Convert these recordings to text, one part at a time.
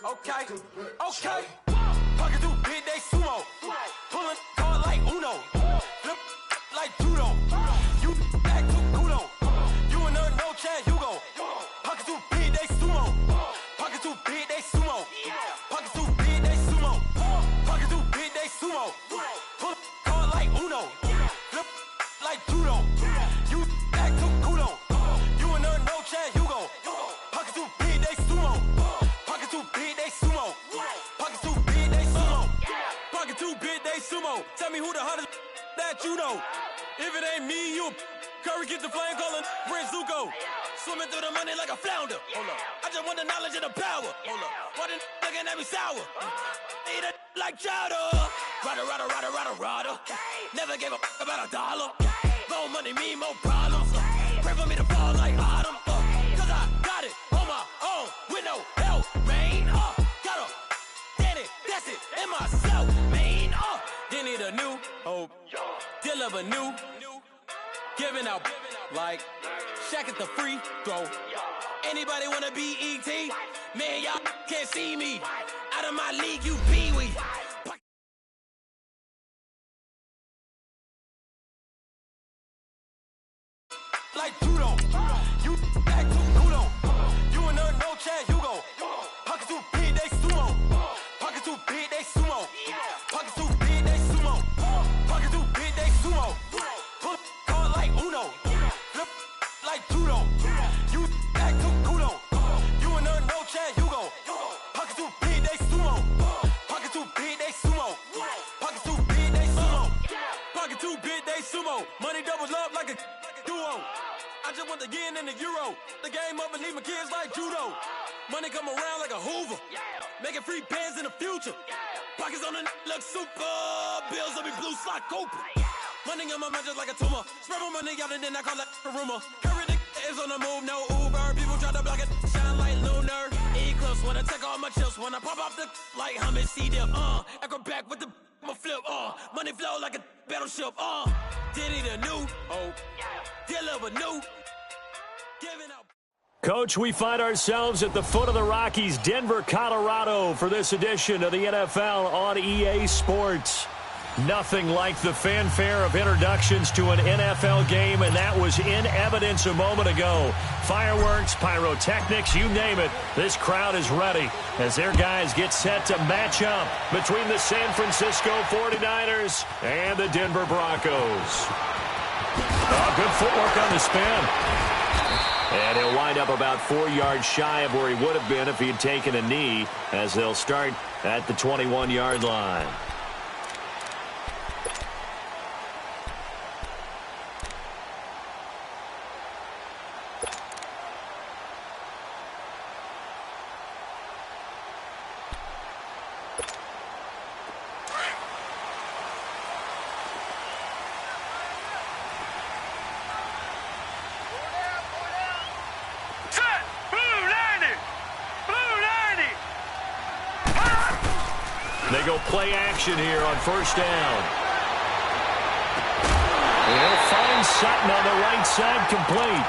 Okay. Pocket too big, they sumo. Pulling card like Uno. Flip like judo. You act too kudo. You and her, no chance, you go. Pocket too big, they sumo. Pocket too big, they sumo. Pocket too big, they sumo. Pocket too big, they sumo. Pull card like Uno. Flip like judo. You act too kudo. You and her, no chance, you go. Pocket too big, they sumo. Pocket too big, they sumo. Pocket too big, they sumo. Pocket too big, they sumo. Tell me who the hottest that you know. If it ain't me, you Curry get the flame calling Prince Zuko. Swimming through the money like a flounder. Hold up. I just want the knowledge and the power. Hold up. Why the looking at me sour? Eat it like chowder. Rada. Never gave a about $1. More money mean more problems. Pray for me to fall like autumn. Cause I got it on my own with no help, man. Got a Danny, that's it, in myself, man. They need a new hope. Deal of a new. Giving out like Shaq at the free throw. Anybody wanna be ET? Man, y'all can't see me. Out of my league, you pee-wee. Like judo, you act too kudo. You and her, no chance, you go. Pocket too big, they sumo. Pocket too big, they sumo. Pocket too big, they sumo. Pocket too big, they sumo. Pull card like Uno. Flip like judo. You act too kudo. You and her, no chance, you go. Pocket too big, they sumo. Pocket too big, they sumo. Pocket too big, they sumo. Pocket too big, they sumo. Money doubles up like a duo. I just want the yen and the euro. The game up and leave my kids like judo. Money come around like a Hoover. Making free bands in the future. Pockets on the look super. Bills will be blue slot Cooper. Money on my mind just like a tumor. Spread my money out and then I call that a rumor. Curry the is on the move, no Uber. People try to block it, shine like lunar. Eclipse when I take all my chips. When I pop off the like hummus C-dip. Acrobat with the flip. Money flow like a battleship. Diddy the new. Deliver new. Giving out. Coach, we find ourselves at the foot of the Rockies, Denver, Colorado, for this edition of the NFL on EA Sports. Nothing like the fanfare of introductions to an NFL game, and that was in evidence a moment ago. Fireworks, pyrotechnics, you name it. This crowd is ready as their guys get set to match up between the San Francisco 49ers and the Denver Broncos. Good footwork on the spin. And he'll wind up about 4 yards shy of where he would have been if he had taken a knee, as they'll start at the 21-yard line. They go play action here on first down. They'll find Sutton on the right side complete.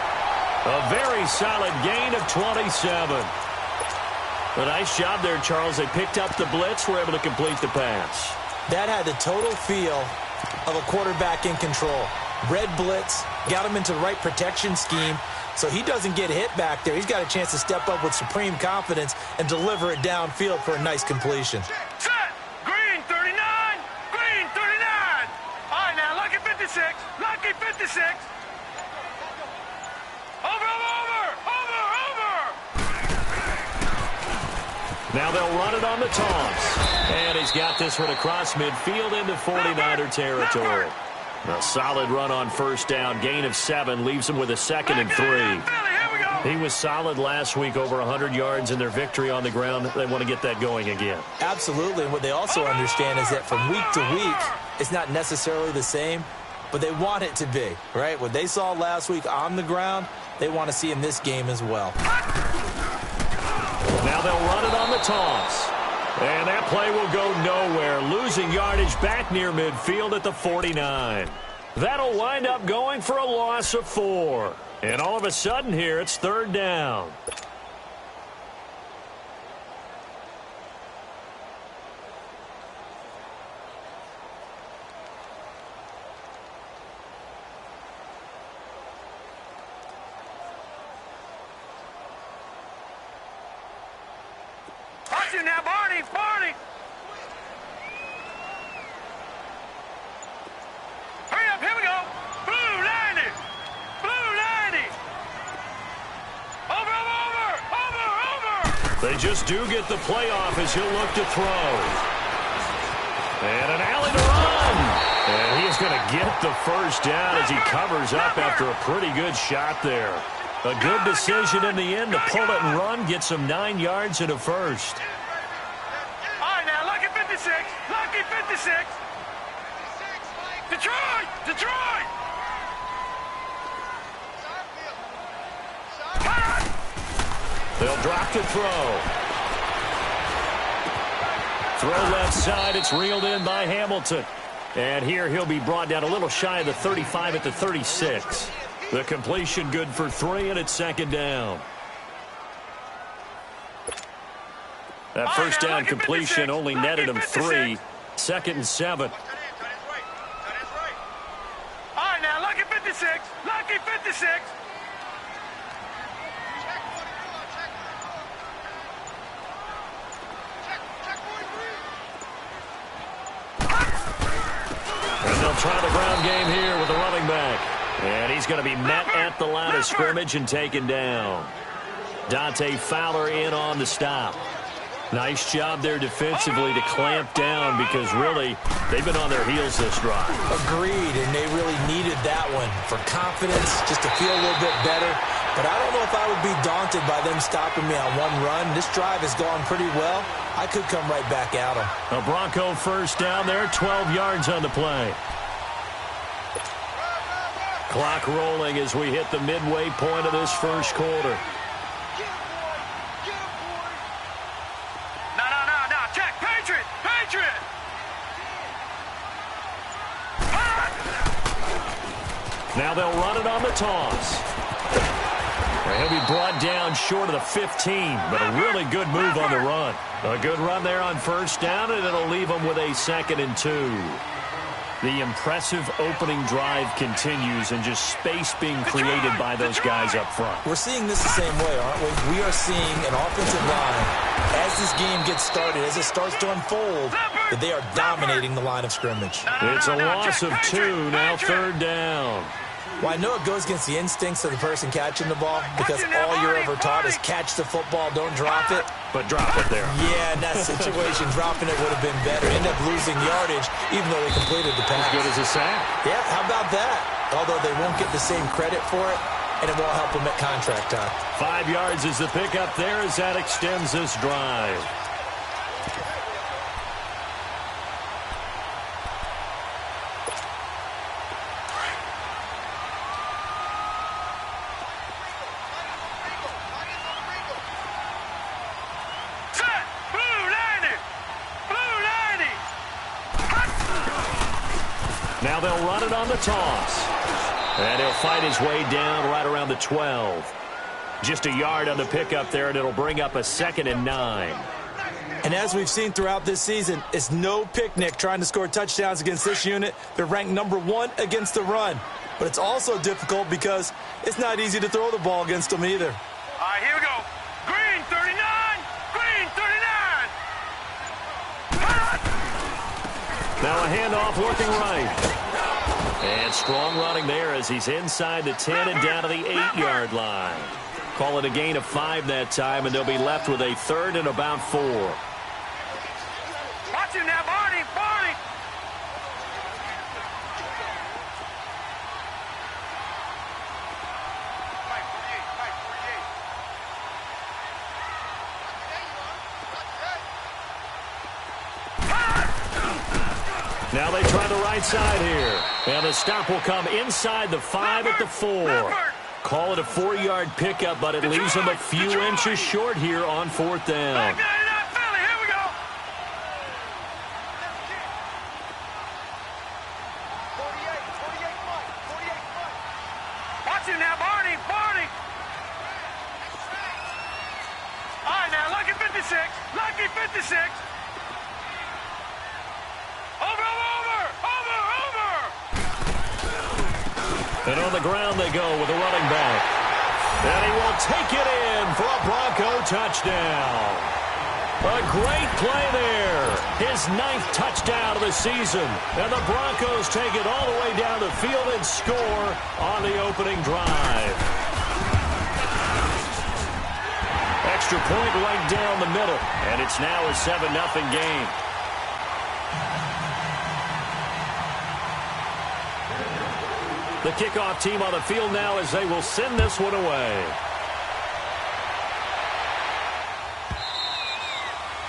A very solid gain of 27. A nice job there, Charles. They picked up the blitz, were able to complete the pass. That had the total feel of a quarterback in control. Red blitz, got him into the right protection scheme, so he doesn't get hit back there. He's got a chance to step up with supreme confidence and deliver it downfield for a nice completion. Lucky 56. Over. Now they'll run it on the toss. And he's got this one across midfield into 49er territory. A solid run on first down. Gain of 7 leaves him with a 2nd and 3. He was solid last week, over 100 yards in their victory on the ground. They want to get that going again. Absolutely. And what they also understand is that from week to week, it's not necessarily the same, but they want it to be, right? What they saw last week on the ground, they want to see in this game as well. Now they'll run it on the toss. And that play will go nowhere, losing yardage back near midfield at the 49. That'll wind up going for a loss of 4. And all of a sudden here, it's third down. Watch it now, Barney, Barney. Hurry up, here we go. Blue 90. Blue 90. Over. They just do get the playoff as he'll look to throw. And an alley to run. And he is going to get the first down as he covers up after a pretty good shot there. A good decision in the end to pull it and run, get some 9 yards and a first. All right, now, lucky 56. Lucky 56. Detroit! Detroit! They'll drop to throw. Throw left side. It's reeled in by Hamilton. And here he'll be brought down a little shy of the 35 at the 36. The completion good for 3, and it's second down. That first down completion only netted him 3. Second and 7. All right, now, lucky 56. Lucky 56. And they'll try the ground game here with the running back. And he's going to be met at the line of scrimmage and taken down. Dante Fowler in on the stop. Nice job there defensively to clamp down because really they've been on their heels this drive. Agreed, and they really needed that one for confidence, just to feel a little bit better. But I don't know if I would be daunted by them stopping me on one run. This drive has gone pretty well. I could come right back at them. A Bronco first down there, 12 yards on the play. Clock rolling as we hit the midway point of this first quarter. No, check, Patriot, Patriot. Now they'll run it on the toss. He'll be brought down short of the 15, but a really good move on the run. A good run there on first down, and it'll leave them with a 2nd and 2. The impressive opening drive continues, and just space being created by those guys up front. We're seeing this the same way, aren't we? We are seeing an offensive line, as this game gets started, as it starts to unfold, that they are dominating the line of scrimmage. It's a loss of 2, now third down. Well, I know it goes against the instincts of the person catching the ball because all you're ever taught is catch the football, don't drop it. But drop it there. Yeah, in that situation, dropping it would have been better. End up losing yardage, even though they completed the pass. As good as a sack. Yeah, how about that? Although they won't get the same credit for it, and it won't help them at contract time. 5 yards is the pickup there as that extends this drive. Now they'll run it on the toss. And he'll fight his way down right around the 12. Just a yard on the pickup there, and it'll bring up a 2nd and 9. And as we've seen throughout this season, it's no picnic trying to score touchdowns against this unit. They're ranked number 1 against the run. But it's also difficult because it's not easy to throw the ball against them either. All right, here we go. Green 39. Green 39. Now a handoff working right. And strong running there as he's inside the 10 and down to the 8-yard line. Call it a gain of 5 that time, and they'll be left with a 3rd and about 4. Watch him now, Barney, Barney. Now they try the right side here. And the stop will come inside the 5 at the 4. Call it a 4-yard pickup, but it leaves them a few inches short here on 4th down. Here we go. Watch him now, Barney, Barney. All right, now, lucky 56. Lucky 56. And on the ground they go with a running back. And he will take it in for a Bronco touchdown. A great play there. His 9th touchdown of the season. And the Broncos take it all the way down the field and score on the opening drive. Extra point right down the middle. And it's now a 7-0 game. The kickoff team on the field now as they will send this one away.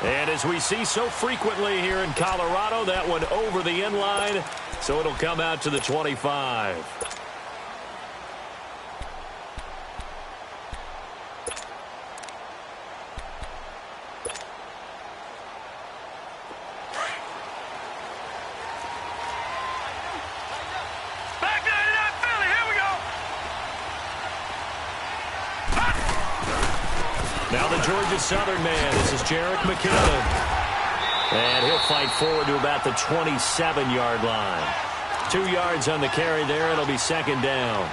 And as we see so frequently here in Colorado, that one over the end line, so it'll come out to the 25. Now the Georgia Southern man. This is Jerick McKinnon. And he'll fight forward to about the 27-yard line. 2 yards on the carry there. It'll be second down.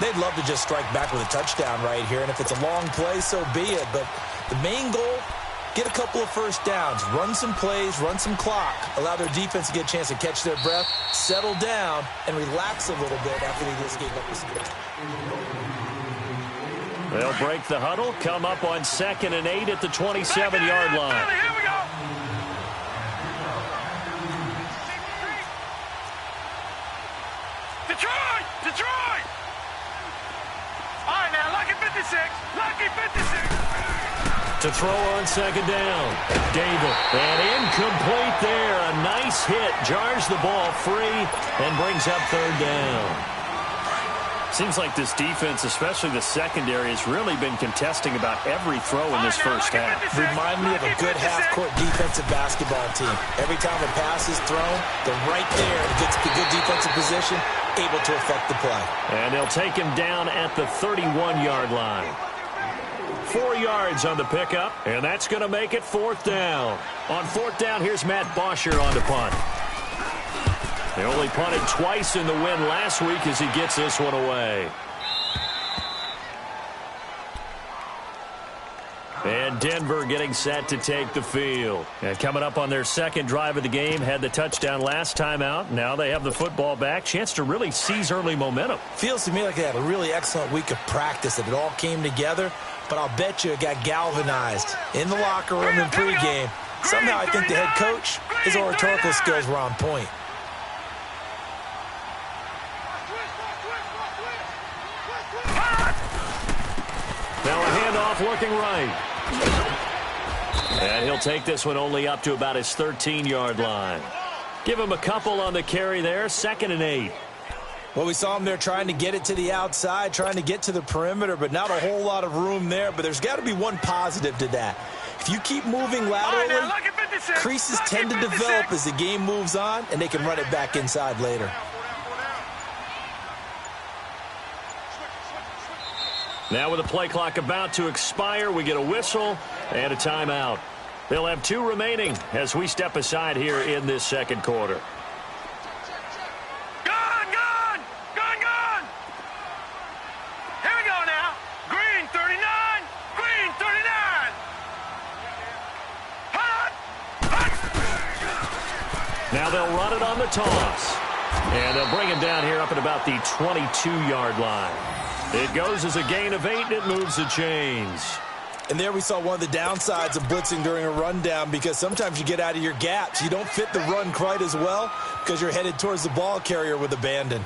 They'd love to just strike back with a touchdown right here. And if it's a long play, so be it. But the main goal, get a couple of first downs. Run some plays, run some clock. Allow their defense to get a chance to catch their breath, settle down, and relax a little bit after they just gave up the score. They'll break the huddle, come up on 2nd and 8 at the 27-yard line. Here we go. Detroit! Detroit! All right, now, lucky 56. Lucky 56. To throw on second down. David. And incomplete there. A nice hit. Jars the ball free and brings up third down. Seems like this defense, especially the secondary, has really been contesting about every throw in this first half. Remind me of a good half-court defensive basketball team. Every time a pass is thrown, they're right there to get the good defensive position, able to affect the play. And they'll take him down at the 31-yard line. 4 yards on the pickup, and that's going to make it fourth down. On fourth down, here's Matt Bosher on the punt. They only punted twice in the win last week as he gets this one away. And Denver getting set to take the field. And coming up on their second drive of the game, had the touchdown last time out. Now they have the football back. Chance to really seize early momentum. Feels to me like they had a really excellent week of practice, that it all came together. But I'll bet you it got galvanized in the locker room and pregame. Somehow I think the head coach, his oratorical skills were on point. Now a handoff looking right. And he'll take this one only up to about his 13-yard line. Give him a couple on the carry there. 2nd and 8. Well, we saw him there trying to get it to the outside, trying to get to the perimeter, but not a whole lot of room there. But there's got to be one positive to that. If you keep moving laterally, creases tend to develop as the game moves on, and they can run it back inside later. Now with the play clock about to expire, we get a whistle and a timeout. They'll have 2 remaining as we step aside here in this second quarter. Here we go now. Green 39. Green 39. Hot. Now they'll run it on the toss. And they'll bring him down here up at about the 22-yard line. It goes as a gain of 8, and it moves the chains. And there we saw one of the downsides of blitzing during a rundown, because sometimes you get out of your gaps. You don't fit the run quite as well because you're headed towards the ball carrier with abandon.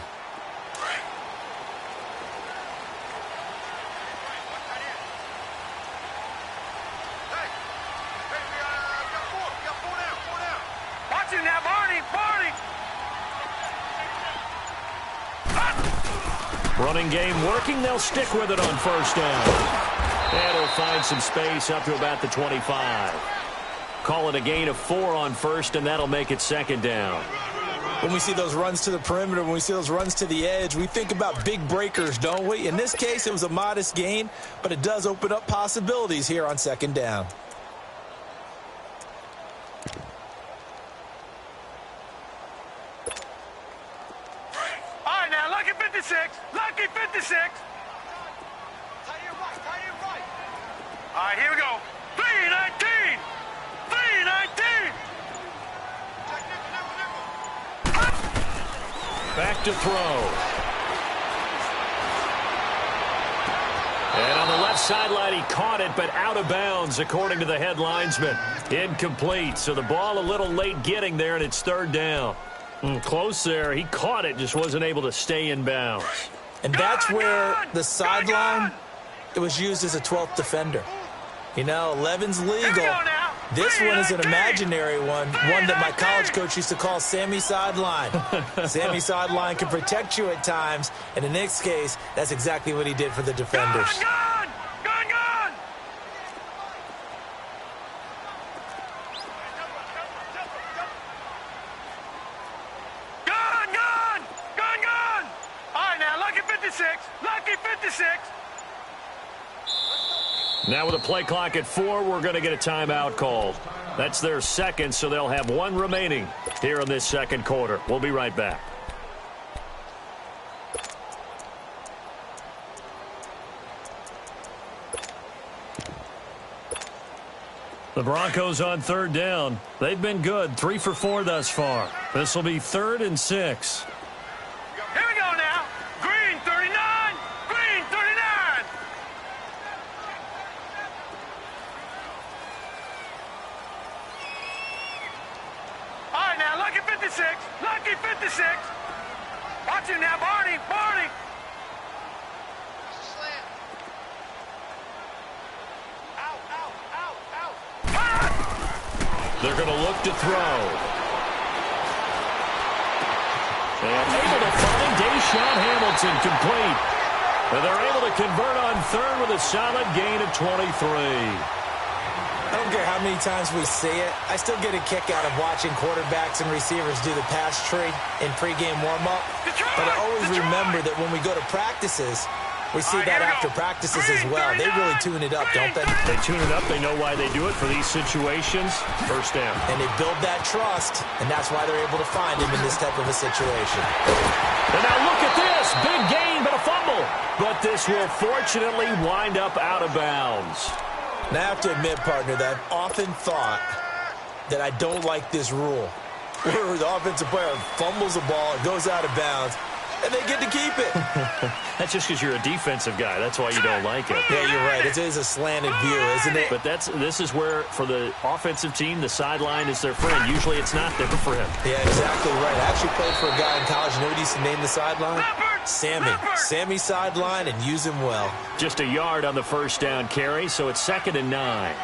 Watch it now, Barney. Running game working. They'll stick with it on first down. And he'll find some space up to about the 25. Call it a gain of 4 on first, and that'll make it second down. When we see those runs to the perimeter, when we see those runs to the edge, we think about big breakers, don't we? In this case, it was a modest gain, but it does open up possibilities here on second down. All right, now, lucky 56. Lucky 56. All right, here we go. 319. to throw. And on the left sideline, he caught it, but out of bounds, according to the head linesman. Incomplete, so the ball a little late getting there, and it's third down. Close there. He caught it, just wasn't able to stay in bounds. And that's where the sideline, it was used as a 12th defender. You know, 11's legal. This one is an imaginary one that my college coach used to call Sammy Sideline. Sammy Sideline can protect you at times, and in this case, that's exactly what he did for the defenders. Gone! Gone! Gone! Gone! Gone! Gone! Gone! All right, now, lucky 56. Lucky 56. Now with a play clock at 4, we're going to get a timeout called. That's their second, so they'll have one remaining here in this second quarter. We'll be right back. The Broncos on third down. They've been good, 3 for 4 thus far. This will be 3rd and 6. Here we go now. Green 39. Green 39. All right, now, lucky 56. Lucky 56. Watch him now, Barney. Barney. Out, out, out, out. They're going to look to throw. And able to find Deshaun Hamilton complete. And they're able to convert on third with a solid gain of 23. I don't care how many times we see it. I still get a kick out of watching quarterbacks and receivers do the pass tree in pregame warm-up. But I always remember that when we go to practices, we see that after practices as well. They really tune it up, don't they? They tune it up. They know why they do it for these situations. First down. And they build that trust, and that's why they're able to find him in this type of a situation. And now look at this. Big gain, but a fumble. But this will fortunately wind up out of bounds. And I have to admit, partner, that I've often thought that I don't like this rule, where the offensive player fumbles the ball, it goes out of bounds, and they get to keep it. That's just because you're a defensive guy. That's why you don't like it. Yeah, you're right. It is a slanted view, isn't it? But this is where, for the offensive team, the sideline is their friend. Usually it's not there for him. Yeah, exactly right. I actually played for a guy in college. You know what he used to name the sideline? Sammy. Sammy sideline, and use him well. Just a yard on the first down carry, so it's 2nd and 9.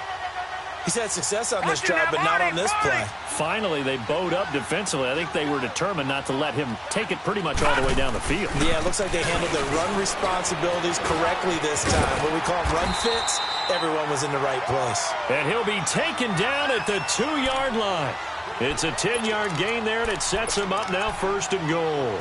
He's had success on this drive, but not on this play. Finally, they bowed up defensively. I think they were determined not to let him take it pretty much all the way down the field. Yeah, it looks like they handled their run responsibilities correctly this time. What we call run fits, everyone was in the right place. And he'll be taken down at the 2-yard line. It's a 10-yard gain there, and it sets him up now 1st and goal.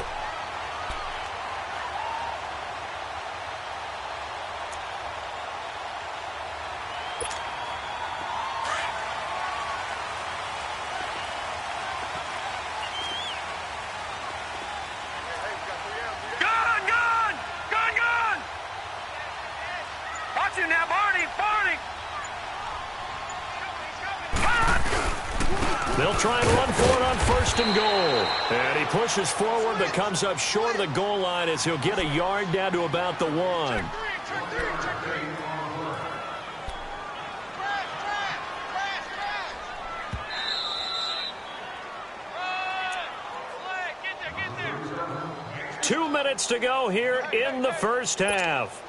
They'll try and run for it on 1st and goal. And he pushes forward but comes up short of the goal line as he'll get a yard down to about the 1. Two minutes to go here in the first half.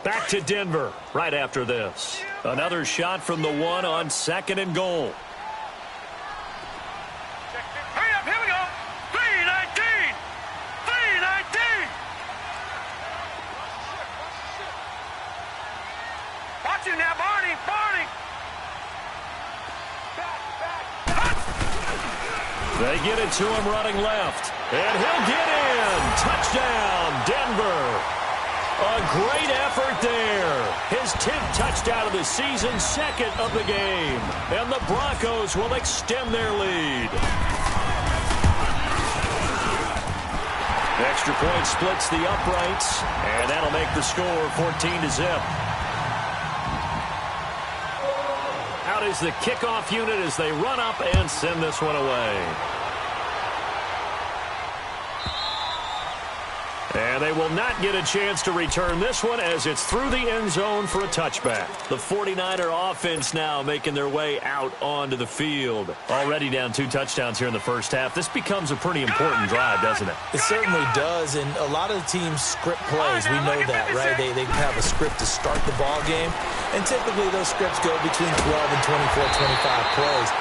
Back to Denver right after this. Another shot from the 1 on 2nd and goal. Hurry up, here we go. 319. 319. Watch him now, Barney. Barney. They get it to him running left. And he'll get in. Touchdown, Denver. A great effort there. His 10th touchdown of the season, 2nd of the game. And the Broncos will extend their lead. Extra point splits the uprights, and that'll make the score 14-0. Out is the kickoff unit as they run up and send this one away. And they will not get a chance to return this one as it's through the end zone for a touchback. The 49er offense now making their way out onto the field. Already down 2 touchdowns here in the first half. This becomes a pretty important drive, doesn't it? It certainly does, and a lot of the teams script plays. We know that, right? They have a script to start the ball game, and typically those scripts go between 12 and 24, 25 plays.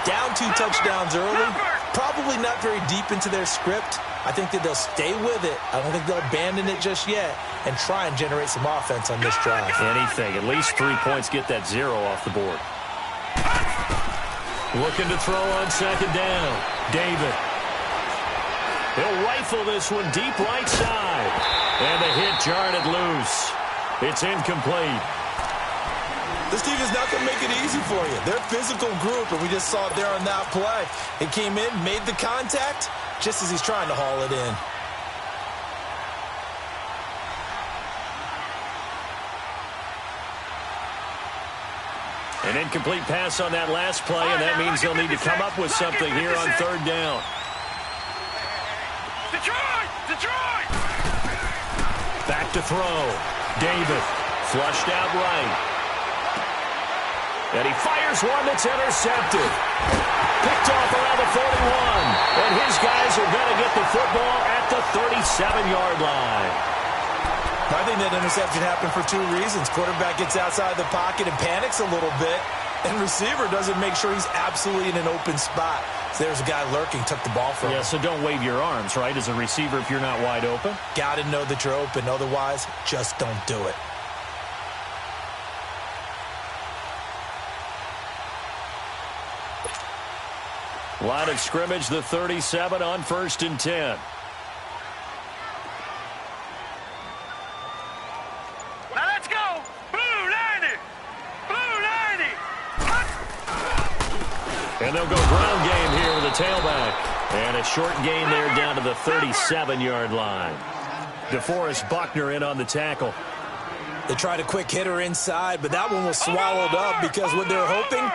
Down 2 touchdowns early, probably not very deep into their script. I think that they'll stay with it. I don't think they'll abandon it just yet and try and generate some offense on this drive. Anything. At least 3 points get that 0 off the board. Looking to throw on second down. David. He'll rifle this one deep right side. And the hit jarred it loose. It's incomplete. This team is not going to make it easy for you. They're a physical group, and we just saw it there on that play. It came in, made the contact, just as he's trying to haul it in. An incomplete pass on that last play, and that means they'll need to come up with something here on third down. Detroit! Back to throw. David flushed out right. And he fires one that's intercepted. Picked off around the 41. And his guys are going to get the football at the 37-yard line. I think that interception happened for 2 reasons. Quarterback gets outside the pocket and panics a little bit. And receiver doesn't make sure he's absolutely in an open spot. So there's a guy lurking, took the ball from him. Yeah, so don't wave your arms, right, as a receiver if you're not wide open. Got to know that you're open. Otherwise, just don't do it. Line of scrimmage, the 37 on 1st and 10. Now let's go! Blue 90! Blue 90! And they'll go ground game here with a tailback. And a short gain there down to the 37-yard line. DeForest Buckner in on the tackle. They tried a quick hitter inside, but that one was swallowed up because what they're hoping,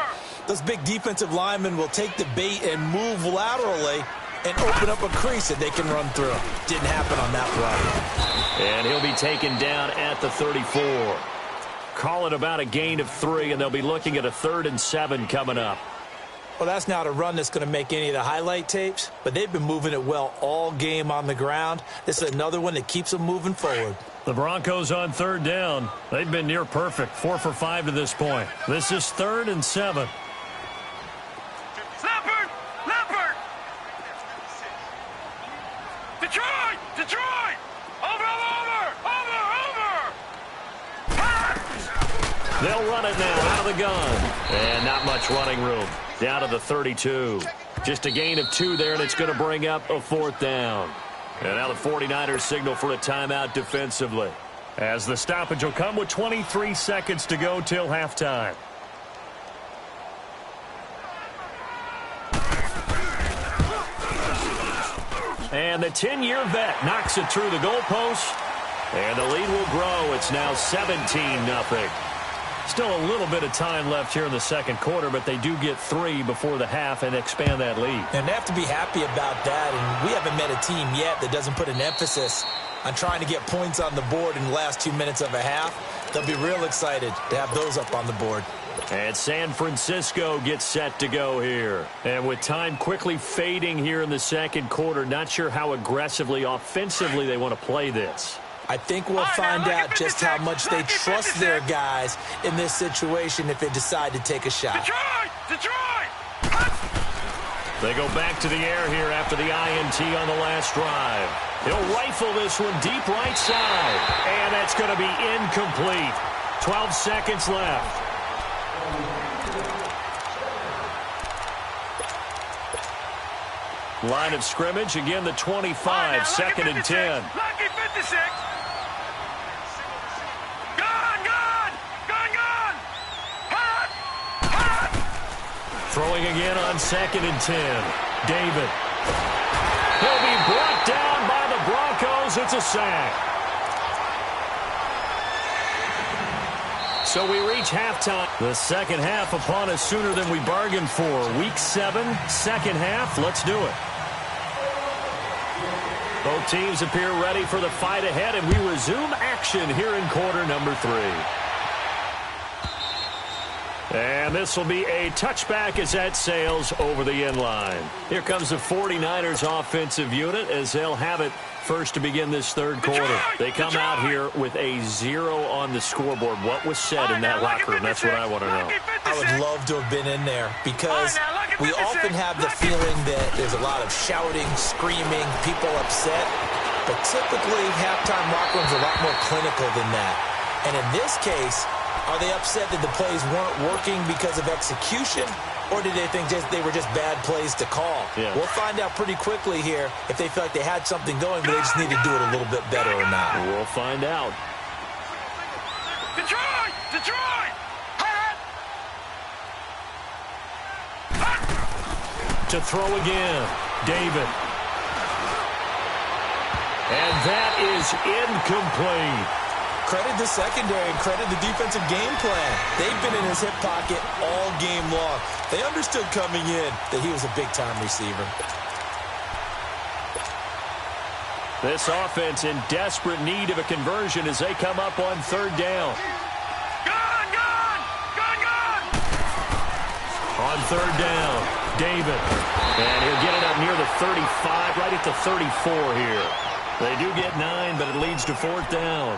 those big defensive linemen will take the bait and move laterally and open up a crease that they can run through. Didn't happen on that play. And he'll be taken down at the 34. Call it about a gain of 3, and they'll be looking at a 3rd and 7 coming up. Well, that's not a run that's going to make any of the highlight tapes, but they've been moving it well all game on the ground. This is another one that keeps them moving forward. The Broncos on 3rd down. They've been near perfect, 4 for 5 to this point. This is 3rd and 7. Leopard! Detroit! Over! They'll run it now out of the gun. And not much running room. Down to the 32. Just a gain of 2 there, and it's going to bring up a 4th down. And now the 49ers signal for a timeout defensively, as the stoppage will come with 23 seconds to go till halftime. And the 10-year vet knocks it through the goalpost. And the lead will grow. It's now 17-0. Still a little bit of time left here in the second quarter, but they do get 3 before the half and expand that lead. And they have to be happy about that. And we haven't met a team yet that doesn't put an emphasis on trying to get points on the board in the last 2 minutes of a half. They'll be real excited to have those up on the board. And San Francisco gets set to go here. And with time quickly fading here in the second quarter, not sure how aggressively, offensively they want to play this. I think we'll find out just how much they trust their guys in this situation if they decide to take a shot. Detroit! They go back to the air here after the INT on the last drive. He'll rifle this one deep right side. And that's going to be incomplete. 12 seconds left. Line of scrimmage, again the 25, 2nd and 10. Lucky 56. Gone. Hot. Throwing again on 2nd and 10. David. He'll be brought down by the Broncos. It's a sack. So we reach halftime. The second half upon us sooner than we bargained for. Week 7, second half. Let's do it. Both teams appear ready for the fight ahead, and we resume action here in quarter number 3. And this will be a touchback as that sails over the end line. Here comes the 49ers offensive unit as they'll have it first to begin this third quarter. They come out here with a 0 on the scoreboard. What was said in that locker room? That's what I want to know. I would love to have been in there because we often have the feeling that there's a lot of shouting, screaming, people upset. But typically, halftime locker rooms are a lot more clinical than that. And in this case, are they upset that the plays weren't working because of execution, or did they think they were just bad plays to call? Yeah. We'll find out pretty quickly here if they feel like they had something going, but they just need to do it a little bit better or not. We'll find out. Detroit! Detroit! To throw again, David. And that is incomplete. Credit the secondary and credit the defensive game plan. They've been in his hip pocket all game long. They understood coming in that he was a big-time receiver. This offense in desperate need of a conversion as they come up on third down. Gone! Gone! Gone! Gone! On third down, David. And he'll get it up near the 35, right at the 34 here. They do get 9, but it leads to fourth down.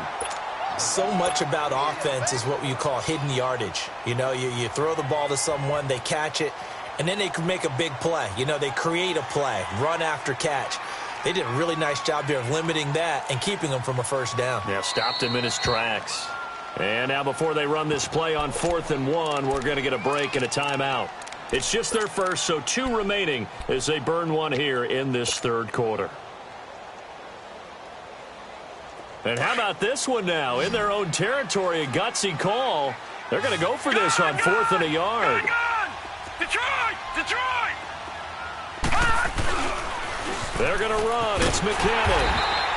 So much about offense is what you call hidden yardage. You know, you throw the ball to someone, they catch it, and then they can make a big play. You know, they create a play, run after catch. They did a really nice job there of limiting that and keeping him from a first down. Yeah, stopped him in his tracks. And now before they run this play on 4th and 1, we're going to get a break and a timeout. It's just their first, so 2 remaining as they burn one here in this third quarter. And how about this one now? In their own territory, a gutsy call. They're going to go for this on 4th and a yard. Detroit! Detroit! They're going to run. It's McKinnon.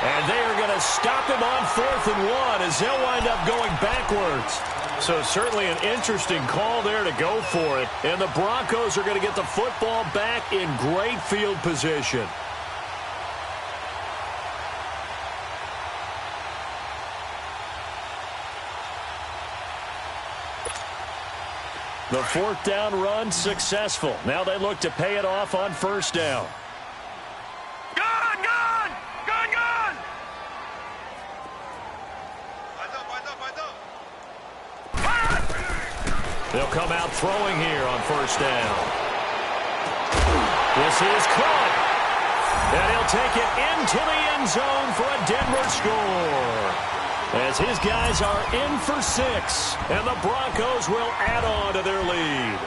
And they are going to stop him on 4th and 1 as they'll wind up going backwards. So certainly an interesting call there to go for it. And the Broncos are going to get the football back in great field position. The 4th down run successful. Now they look to pay it off on first down. Gone! Gone! Gone! Gone! They'll come out throwing here on first down. This is caught. And he'll take it into the end zone for a Denver score. As his guys are in for 6, and the Broncos will add on to their lead.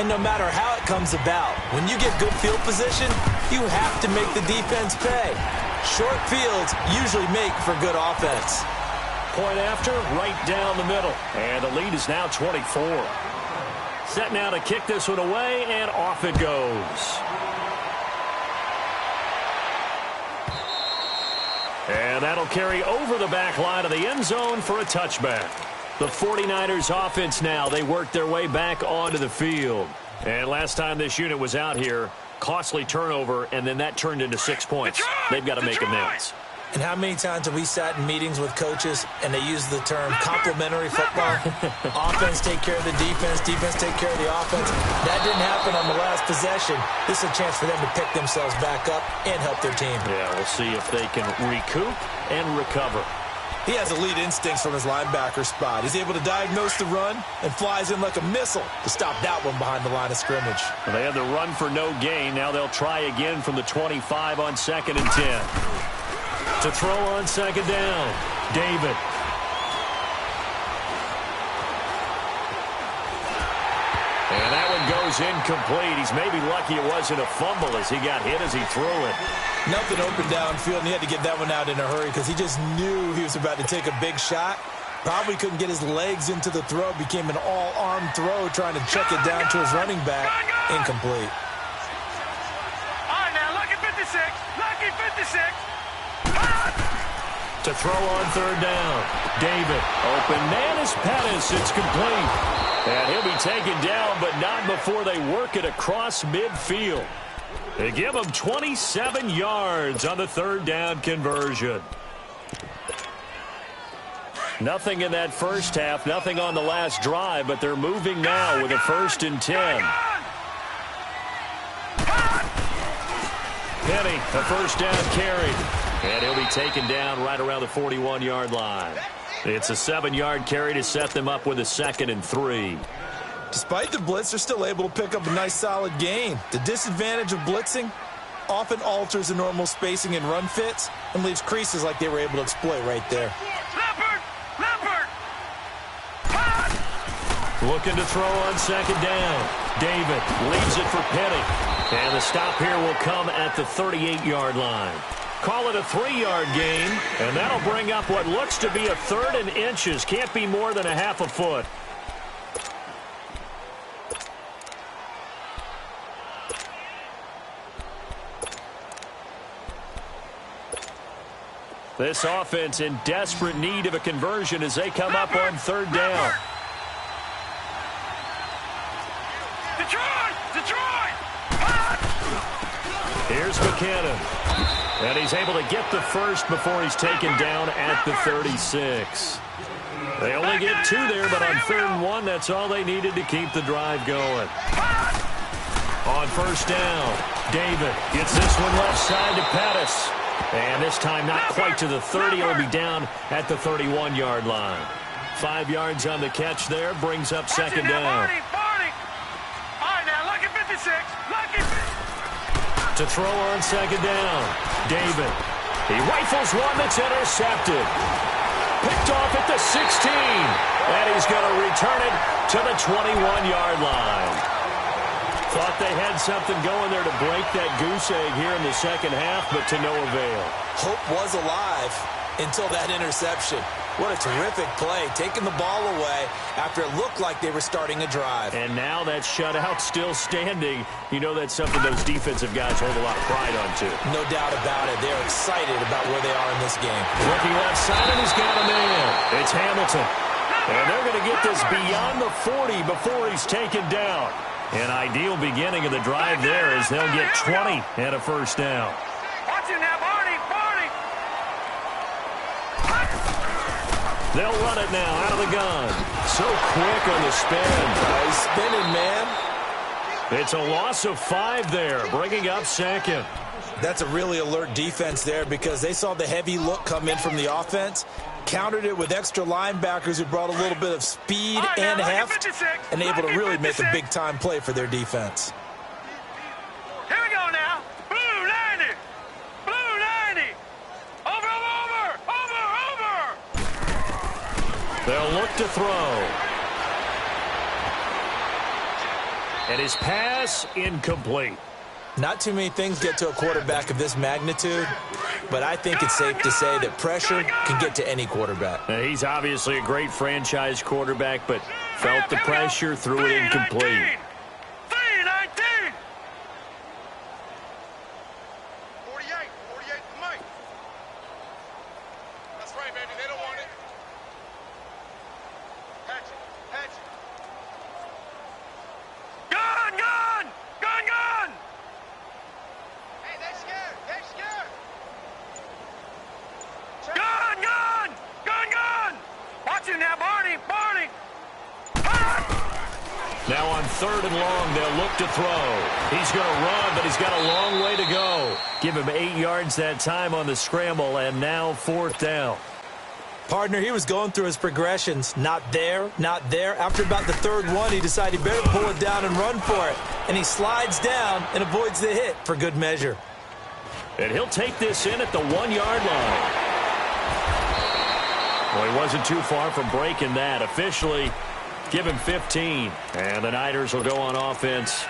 And no matter how it comes about, when you get good field position, you have to make the defense pay. Short fields usually make for good offense. Point after, right down the middle. And the lead is now 24. Set now to kick this one away, and off it goes. And that'll carry over the back line of the end zone for a touchback. The 49ers offense now, they work their way back onto the field. And last time this unit was out here, costly turnover, and then that turned into 6 points. They've got to make amends. And how many times have we sat in meetings with coaches and they use the term complementary football? Offense take care of the defense, defense take care of the offense. That didn't happen on the last possession. This is a chance for them to pick themselves back up and help their team. Yeah, we'll see if they can recoup and recover. He has elite instincts from his linebacker spot. He's able to diagnose the run and flies in like a missile to stop that one behind the line of scrimmage. Well, they had the run for no gain. Now they'll try again from the 25 on 2nd and 10. To throw on 2nd down, David. And that one goes incomplete. He's maybe lucky it wasn't a fumble as he got hit as he threw it. Nothing open downfield, and he had to get that one out in a hurry because he just knew he was about to take a big shot. Probably couldn't get his legs into the throw. Became an all-arm throw trying to check it down to his running back. Incomplete. All right, now, lucky 56. Lucky 56. To throw on 3rd down, David. Open man is Pettis. It's complete. And he'll be taken down, but not before they work it across midfield. They give him 27 yards on the third down conversion. Nothing in that first half, nothing on the last drive, but they're moving now with a 1st and 10. Penny, a first down carry. And he'll be taken down right around the 41-yard line. It's a 7-yard carry to set them up with a 2nd and 3. Despite the blitz, they're still able to pick up a nice solid gain. The disadvantage of blitzing often alters the normal spacing and run fits and leaves creases like they were able to exploit right there. Looking to throw on 2nd down. David leaves it for Penny. And the stop here will come at the 38-yard line. Call it a 3-yard gain, and that'll bring up what looks to be a 3rd and inches. Can't be more than a half a foot. This offense in desperate need of a conversion as they come up on 3rd down. Here's McKinnon. And he's able to get the first before he's taken down at the 36. They only get 2 there, but on 3rd and 1, that's all they needed to keep the drive going. On 1st down, David gets this one left side to Pettis. And this time not quite to the 30. It'll be down at the 31-yard line. 5 yards on the catch there, brings up 2nd down. To throw on 2nd down, David. He rifles one that's intercepted. Picked off at the 16. And he's going to return it to the 21-yard line. Thought they had something going there to break that goose egg here in the second half, but to no avail. Hope was alive until that interception. What a terrific play, taking the ball away after it looked like they were starting a drive. And now that shutout still standing. You know that's something those defensive guys hold a lot of pride on, too. No doubt about it. They're excited about where they are in this game. Looking left side, and he's got a man. It's Hamilton. And they're going to get this beyond the 40 before he's taken down. An ideal beginning of the drive there as they'll get 20 and a 1st down. Watch it now, Barney. They'll run it now out of the gun. So quick on the spin. He's spinning, man. It's a loss of 5 there, bringing up 2nd. That's a really alert defense there because they saw the heavy look come in from the offense, countered it with extra linebackers who brought a little bit of speed and heft, and able to really make a big-time play for their defense. Here we go now. Blue 90. Blue 90. Over. They'll look to throw. And his pass incomplete. Not too many things get to a quarterback of this magnitude, but I think it's safe to say that pressure can get to any quarterback. He's obviously a great franchise quarterback, but felt the pressure, threw it incomplete. 3-19. 48 to Mike. That's right, baby. They don't want it. Patch it. Gun! Hey, they're scared. Gun! Watch it now, Barney. Now on 3rd and long, they'll look to throw. He's going to run, but he's got a long way to go. Give him 8 yards that time on the scramble, and now 4th down. Partner, he was going through his progressions. Not there. After about the 3rd one, he decided he better pull it down and run for it. And he slides down and avoids the hit for good measure. And he'll take this in at the 1-yard line. Well, he wasn't too far from breaking that. Officially, give him 15. And the Niners will go on offense,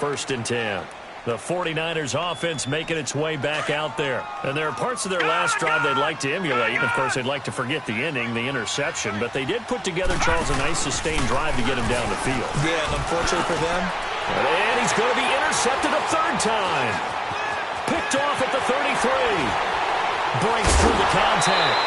1st and 10. The 49ers offense making its way back out there. And there are parts of their last drive they'd like to emulate. And, of course, they'd like to forget the inning, the interception. But they did put together, Charles, a nice sustained drive to get him down the field. Yeah, and unfortunately for them. And he's going to be intercepted a 3rd time. Picked off at the 33. Breaks through the contact.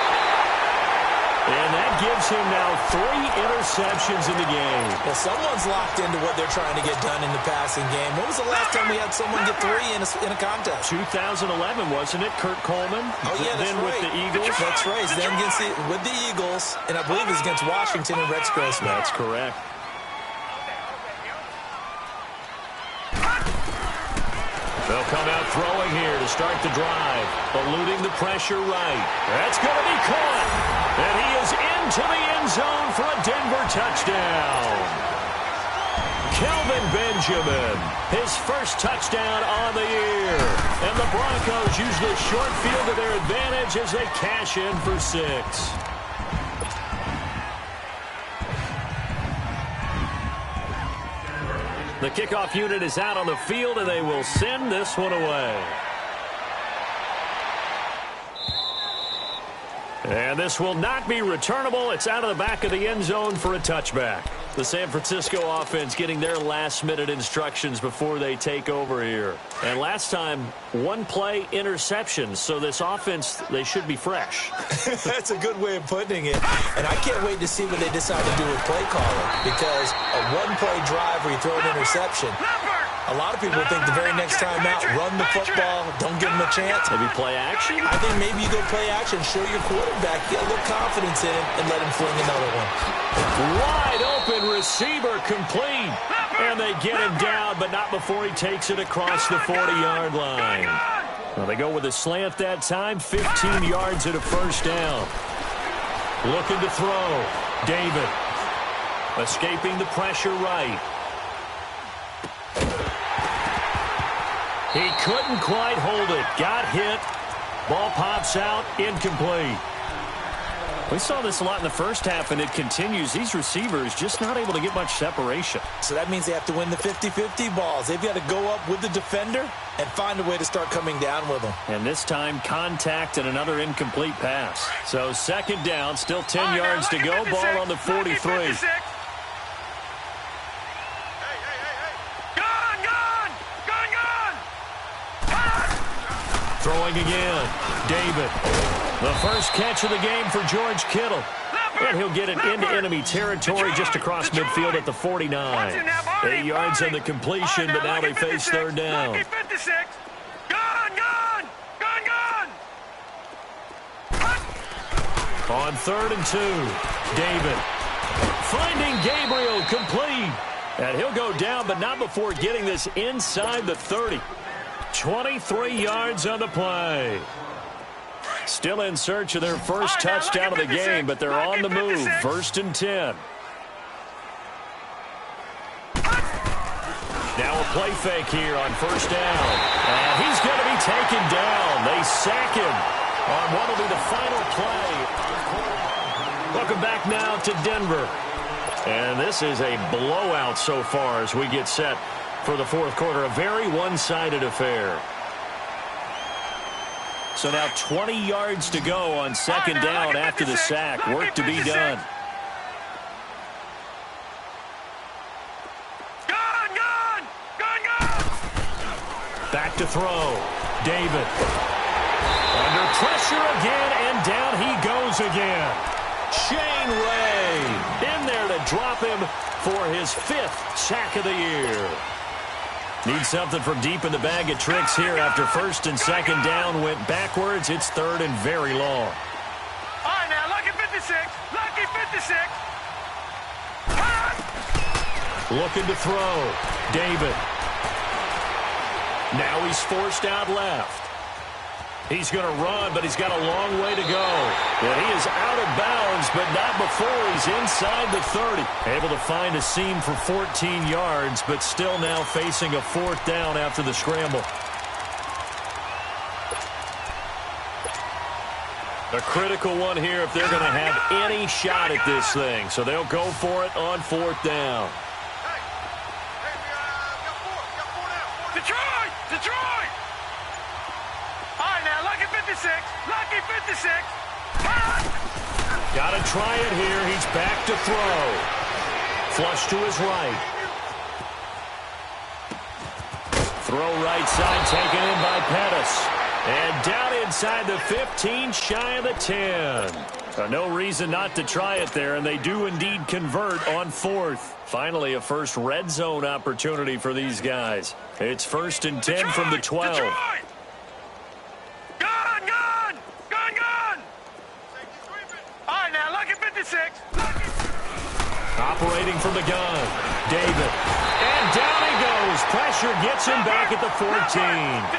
And that gives him now 3 interceptions in the game. Well, someone's locked into what they're trying to get done in the passing game. When was the last time we had someone get 3 in a contest? 2011, wasn't it? Kurt Coleman. Oh, yeah, that's then right. with the Eagles. That's right. Then with the Eagles, and I believe it was against Washington and Rex Grossman. That's correct. They'll come out throwing here to start the drive. Eluding the pressure right. That's going to be caught. And he is into the end zone for a Denver touchdown. Kelvin Benjamin, his first touchdown on the year. And the Broncos use the short field to their advantage as they cash in for 6. The kickoff unit is out on the field, and they will send this one away. And this will not be returnable. It's out of the back of the end zone for a touchback. The San Francisco offense getting their last-minute instructions before they take over here. And last time, 1 play interception. So this offense, they should be fresh. That's a good way of putting it. And I can't wait to see what they decide to do with play calling. Because a 1-play drive where you throw an interception, a lot of people think the very next time out, run the football, don't give them a chance. Maybe play action? I think maybe you go play action, show your quarterback, get a little confidence in him, and let him fling another one. Wide open receiver complete. And they get him down, but not before he takes it across the 40-yard line. Well, they go with a slant that time, 15 yards at a first down. Looking to throw. David. Escaping the pressure right. He couldn't quite hold it. Got hit. Ball pops out. Incomplete. We saw this a lot in the first half, and it continues. These receivers just not able to get much separation. So that means they have to win the 50-50 balls. They've got to go up with the defender and find a way to start coming down with them. And this time, contact and another incomplete pass. So second down, still 10 yards to go. Ball on the 43. Throwing again. David. The first catch of the game for George Kittle. And he'll get it into enemy territory just across midfield at the 49. 8 yards on the completion, but now they face third down. On 3rd and 2. David. Finding Gabriel complete. And he'll go down, but not before getting this inside the 30. 23 yards on the play. Still in search of their first touchdown of the game, but they're on the move. 1st and 10. Now a play fake here on 1st down. And he's going to be taken down. They sack him on what will be the final play. Welcome back now to Denver. And this is a blowout so far as we get set for the 4th quarter. A very one-sided affair. So now 20 yards to go on 2nd down after the sack. Work to be done. Back to throw. David. Under pressure again, and down he goes again. Shane Ray in there to drop him for his 5th sack of the year. Need something from deep in the bag of tricks here after 1st and 2nd down went backwards. It's 3rd and very long. All right, now, lucky 56. Lucky 56. Looking to throw. David. Now he's forced out left. He's going to run, but he's got a long way to go. And he is out of bounds, but not before he's inside the 30. Able to find a seam for 14 yards, but still now facing a 4th down after the scramble. A critical one here if they're going to have any shot at this thing. So they'll go for it on 4th down. Detroit! All right, now, lucky 56. Lucky 56. Got to try it here. He's back to throw. Flush to his right. Throw right side taken in by Pettis. And down inside the 15, shy of the 10. No reason not to try it there, and they do indeed convert on 4th. Finally, a first red zone opportunity for these guys. It's 1st and 10 from the 12. Detroit! Gun! All right, now, lucky 56. Operating from the gun. David. And down he goes. Pressure gets him back at the 14.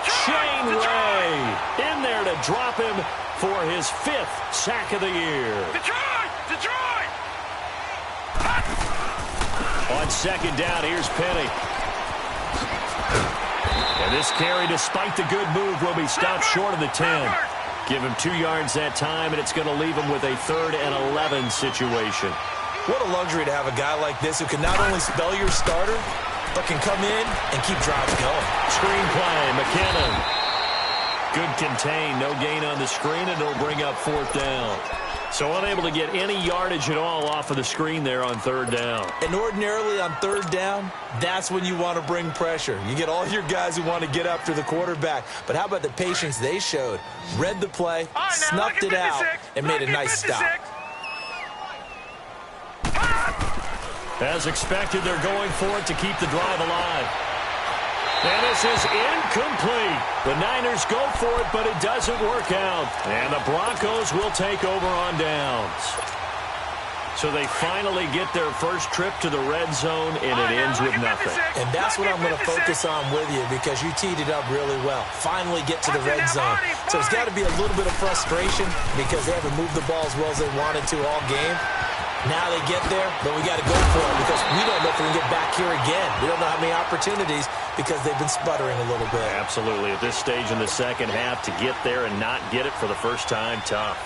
Shane Ray in there to drop him for his 5th sack of the year. Detroit! On 2nd down, here's Penny. And this carry, despite the good move, will be stopped short of the 10. Give him 2 yards that time, and it's going to leave him with a 3rd and 11 situation. What a luxury to have a guy like this who can not only spell your starter, but can come in and keep drives going. Screen play, McKinnon. Good contain, no gain on the screen, and it'll bring up 4th down. So unable to get any yardage at all off of the screen there on 3rd down. And ordinarily on 3rd down, that's when you want to bring pressure. You get all your guys who want to get after the quarterback. But how about the patience they showed? Read the play, snuffed it out, and made a nice stop. As expected, they're going for it to keep the drive alive. And this is incomplete. The Niners go for it, but it doesn't work out. And the Broncos will take over on downs. So they finally get their first trip to the red zone, and it ends with nothing. And that's what I'm going to focus on with you, because you teed it up really well. Finally get to the red zone. So it's got to be a little bit of frustration because they haven't moved the ball as well as they wanted to all game. Now they get there, but we got to go for it because we don't know if we can get back here again. We don't know how many opportunities because they've been sputtering a little bit. Absolutely. At this stage in the second half, to get there and not get it for the first time, tough.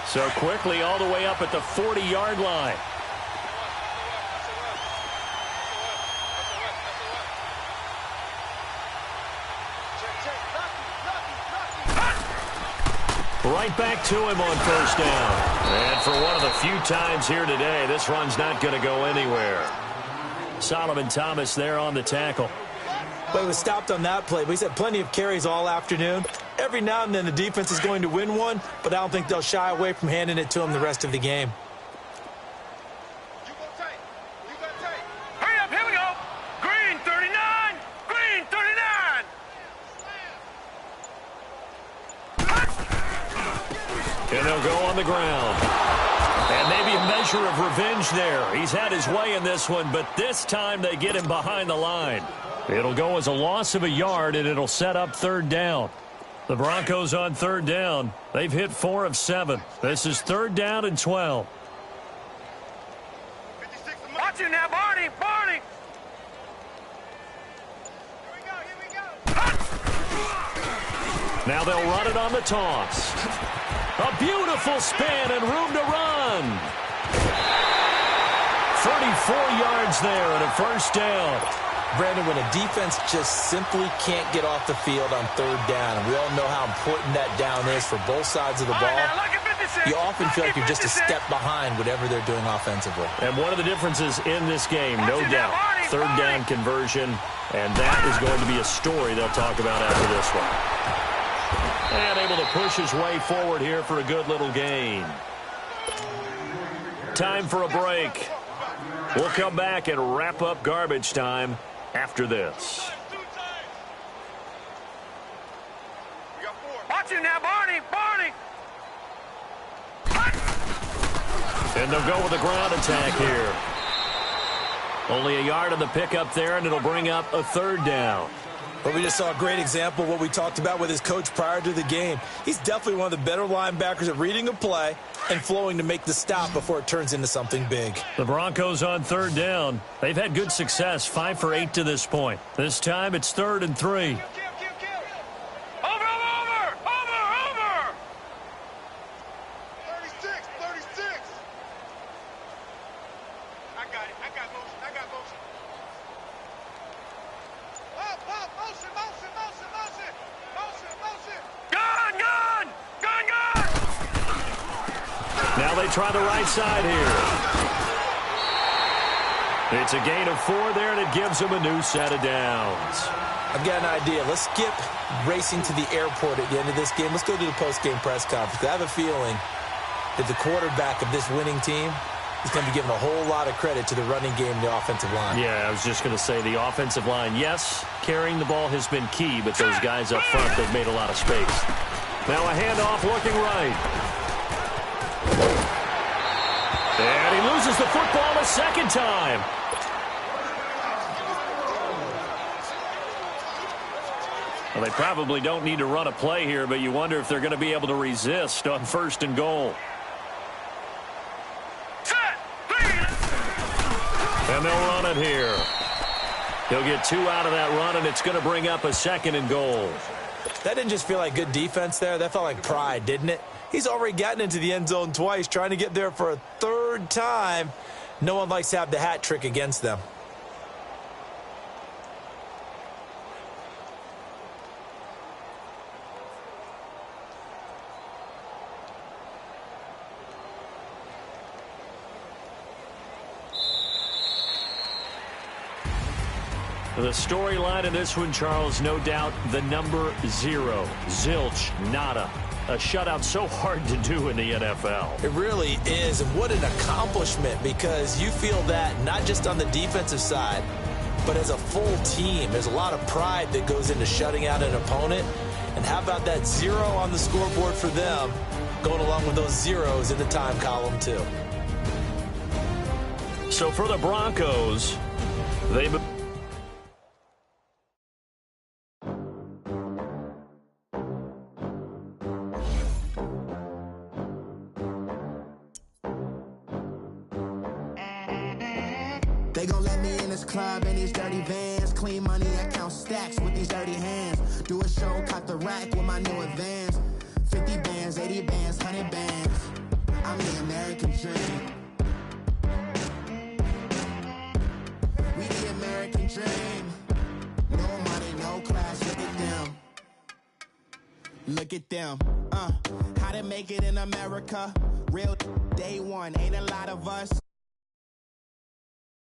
So quickly all the way up at the 40-yard line. Right back to him on 1st down. And for one of the few times here today, this run's not going to go anywhere. Solomon Thomas there on the tackle. Well, he was stopped on that play, but he's had plenty of carries all afternoon. Every now and then the defense is going to win one, but I don't think they'll shy away from handing it to him the rest of the game. Hurry up, here we go. Green 39. Green 39. And they'll go on the ground. And maybe a measure of revenge there. He's had his way in this one, but this time they get him behind the line. It'll go as a loss of a yard, and it'll set up 3rd down. The Broncos on 3rd down. They've hit 4 of 7. This is 3rd down and 12. Watch it now, Barney. Now they'll run it on the toss. A beautiful spin and room to run. 34 yards there and a 1st down. Brandon, when a defense just simply can't get off the field on 3rd down, and we all know how important that down is for both sides of the ball, you often feel like you're just a step behind whatever they're doing offensively. And one of the differences in this game, no doubt, 3rd down conversion, and that is going to be a story they'll talk about after this one. And able to push his way forward here for a good little gain. Time for a break. We'll come back and wrap up garbage time after this. Watch it now, Barney. And they'll go with a ground attack here. Only a yard on the pickup there, and it'll bring up a 3rd down. But we just saw a great example of what we talked about with his coach prior to the game. He's definitely one of the better linebackers at reading a play and flowing to make the stop before it turns into something big. The Broncos on 3rd down. They've had good success, 5 for 8 to this point. This time it's 3rd and 3. Over. 36. I got motion. Motion. Gun. Now they try the right side here. It's a gain of 4 there, and it gives them a new set of downs. I've got an idea. Let's skip racing to the airport at the end of this game. Let's go to the post-game press conference. I have a feeling that the quarterback of this winning team is going to be given a whole lot of credit to the running game and the offensive line. Yeah, I was just going to say the offensive line, yes, carrying the ball has been key, but those guys up front, they've made a lot of space. Now a handoff looking right. And he loses the football a second time. Well, they probably don't need to run a play here, but you wonder if they're going to be able to resist on 1st and goal. And they'll run it here. He'll get 2 out of that run, and it's going to bring up a 2nd and goal. That didn't just feel like good defense there. That felt like pride, didn't it? He's already gotten into the end zone twice, trying to get there for a 3rd time. No one likes to have the hat trick against them. The storyline in this one, Charles, no doubt the number 0. Zilch, nada. A shutout so hard to do in the NFL. It really is, and what an accomplishment, because you feel that not just on the defensive side, but as a full team. There's a lot of pride that goes into shutting out an opponent. And how about that 0 on the scoreboard for them, going along with those zeros in the time column, too. So for the Broncos, they've... They gon' let me in this club in these dirty vans. Clean money, I count stacks with these dirty hands. Do a show, caught the rack with my new advance. 50 bands, 80 bands, 100 bands. I'm the American dream. We the American dream. No money, no class, look at them. Look at them. How to make it in America. Real day one, ain't a lot of us.